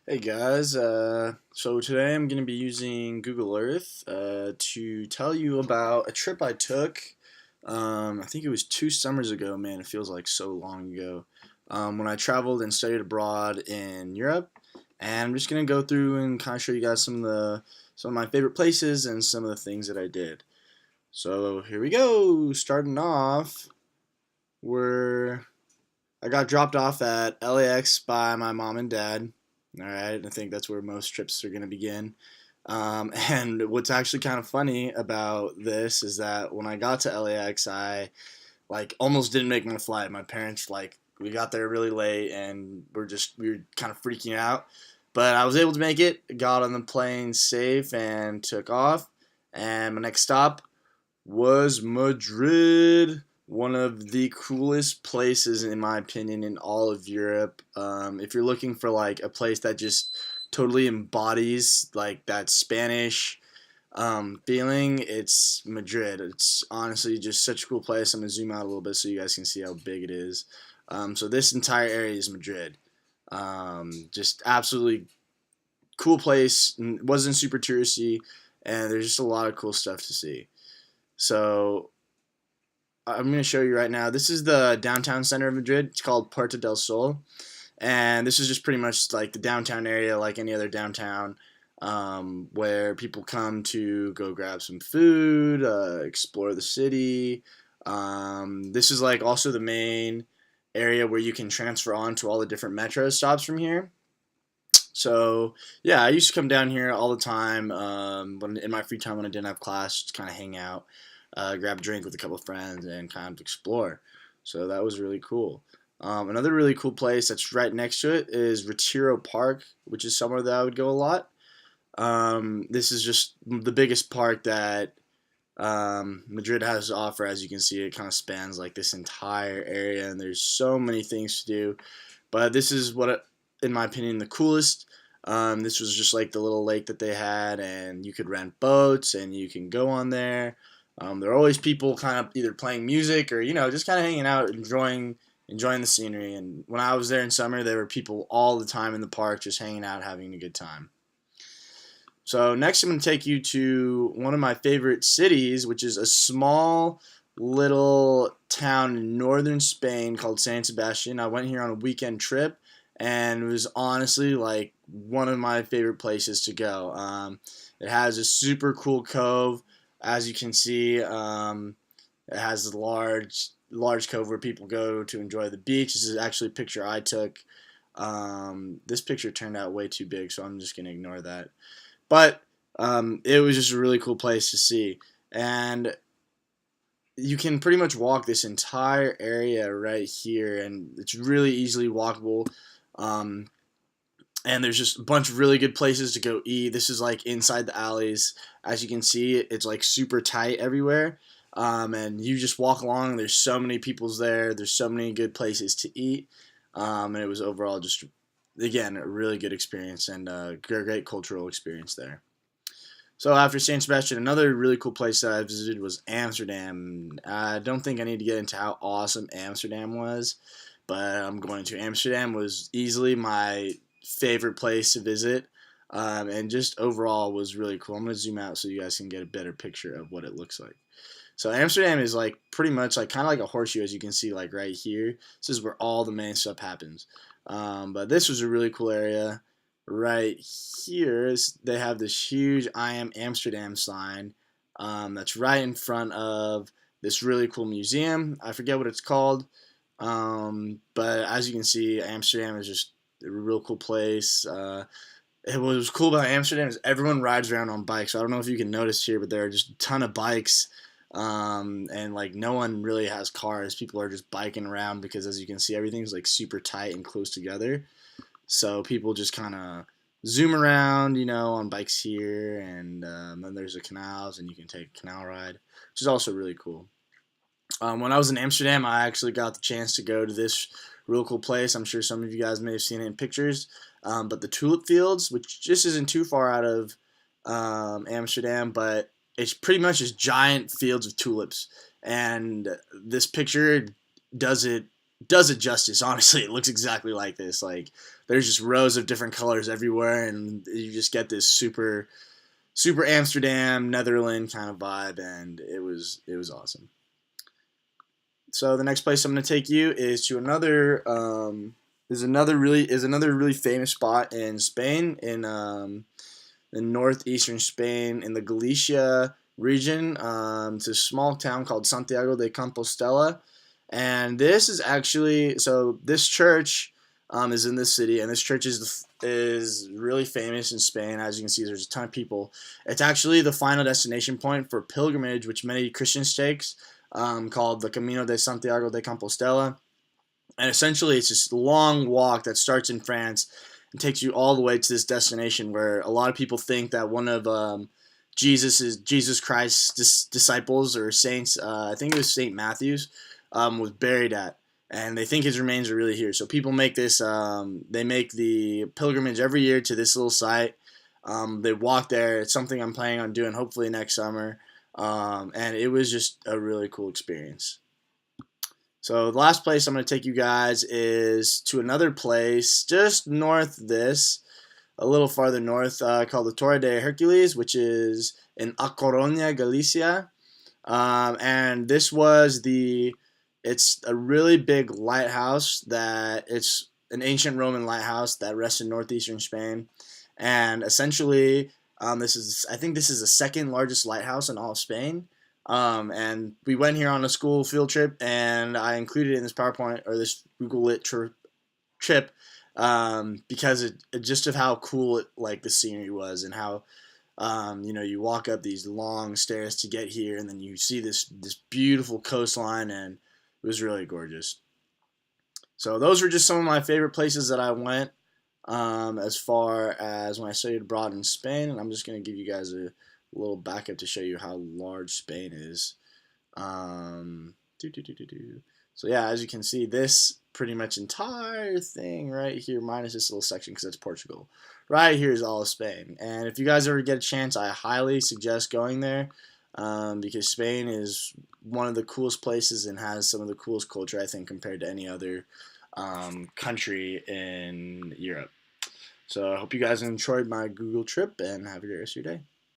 Hey guys, so today I'm going to be using Google Earth to tell you about a trip I took. I think it was 2 summers ago, man, it feels like so long ago, when I traveled and studied abroad in Europe. And I'm just going to go through and kind of show you guys some of my favorite places and some of the things that I did. So here we go. Starting off, we're I got dropped off at LAX by my mom and dad. All right, I think that's where most trips are going to begin. And what's actually kind of funny about this is that when I got to LAX, I like almost didn't make my flight. My parents we got there really late and we were kind of freaking out. But I was able to make it. Got on the plane safe and took off. And my next stop was Madrid, one of the coolest places, in my opinion, in all of Europe. If you're looking for like a place that just totally embodies like that Spanish feeling, it's Madrid. It's honestly just such a cool place. I'm gonna zoom out a little bit so you guys can see how big it is. So this entire area is Madrid. Just absolutely cool place. Wasn't super touristy, and there's just a lot of cool stuff to see. So I'm going to show you right now. This is the downtown center of Madrid. It's called Puerta del Sol, and this is just pretty much like the downtown area, like any other downtown, where people come to go grab some food, explore the city. This is like also the main area where you can transfer on to all the different metro stops from here. So yeah, I used to come down here all the time when in my free time when I didn't have class, just kind of hang out, grab a drink with a couple of friends, and kind of explore. So that was really cool. Another really cool place that's right next to it is Retiro Park, which is somewhere that I would go a lot. This is just the biggest park that Madrid has to offer. As you can see, it kind of spans like this entire area, and there's so many things to do. But this is in my opinion, the coolest. This was just like the little lake that they had, and you could rent boats and you can go on there. There are always people kind of either playing music or just kind of hanging out, enjoying the scenery. And when I was there in summer, there were people all the time in the park just hanging out, having a good time. So next, I'm going to take you to one of my favorite cities, which is a small little town in northern Spain called San Sebastian. I went here on a weekend trip, and it was honestly like one of my favorite places to go. It has a super cool cove, as you can see. It has a large cove where people go to enjoy the beach. This is actually a picture I took. This picture turned out way too big, so I'm just gonna ignore that. But it was just a really cool place to see. And you can pretty much walk this entire area right here, and it's really easily walkable. Um, and there's just a bunch of really good places to go eat. This is like inside the alleys. As you can see, it's like super tight everywhere. And you just walk along, and there's so many people's there. There's so many good places to eat. And it was overall just, again, a really good experience and a great cultural experience there. So after San Sebastian, another really cool place that I visited was Amsterdam. I don't think I need to get into how awesome Amsterdam was, but I'm going to. Amsterdam was easily my favorite place to visit, and just overall was really cool. I'm going to zoom out so you guys can get a better picture of what it looks like. So Amsterdam is like pretty much like kind of like a horseshoe, as you can see, like right here. This is where all the main stuff happens. But this was a really cool area. Right here is they have this huge "I am Amsterdam" sign, that's right in front of this really cool museum. I forget what it's called, but as you can see, Amsterdam is just a real cool place. What was cool about Amsterdam is everyone rides around on bikes. So I don't know if you can notice here, but there are just a ton of bikes, and like no one really has cars. People are just biking around because, as you can see, everything's like super tight and close together. So people just kind of zoom around, on bikes here, and then there's the canals, and you can take a canal ride, which is also really cool. When I was in Amsterdam, I actually got the chance to go to this real cool place. I'm sure some of you guys may have seen it in pictures, but the tulip fields, which just isn't too far out of Amsterdam, but it's pretty much just giant fields of tulips. And this picture does it does it justice. Honestly, it looks exactly like this. Like there's just rows of different colors everywhere, and you just get this super Amsterdam, Netherlands kind of vibe, and it was awesome. So the next place I'm going to take you is to another another really famous spot in Spain in northeastern Spain in the Galicia region. It's a small town called Santiago de Compostela, and this is actually so this church is in this city, and this church is really famous in Spain. As you can see, there's a ton of people. It's actually the final destination point for pilgrimage, which many Christians takes, called the Camino de Santiago de Compostela. And essentially, it's this long walk that starts in France and takes you all the way to this destination where a lot of people think that one of Jesus Christ's disciples or saints, I think it was Saint Matthew's, was buried at, and they think his remains are really here. So people make this, they make the pilgrimage every year to this little site. They walk there. It's something I'm planning on doing hopefully next summer, and it was just a really cool experience. So the last place I'm going to take you guys is to another place just north of this, a little farther north, called the Torre de Hercules, which is in A Coruña, Galicia. And this was it's a really big lighthouse it's an ancient Roman lighthouse that rests in northeastern Spain. And essentially, I think this is the second largest lighthouse in all of Spain. And we went here on a school field trip, and I included it in this PowerPoint or this Google Lit trip because it just of how cool like the scenery was, and how you walk up these long stairs to get here, and then you see this beautiful coastline, and it was really gorgeous. So those were just some of my favorite places that I went as far as when I studied abroad in Spain, and I'm just going to give you guys a little backup to show you how large Spain is. Um, so yeah, as you can see, this pretty much entire thing right here, minus this little section because it's Portugal. Right here is all of Spain. And if you guys ever get a chance, I highly suggest going there because Spain is one of the coolest places and has some of the coolest culture, I think, compared to any other country in Europe. So I hope you guys enjoyed my Google trip and have a great rest of your day.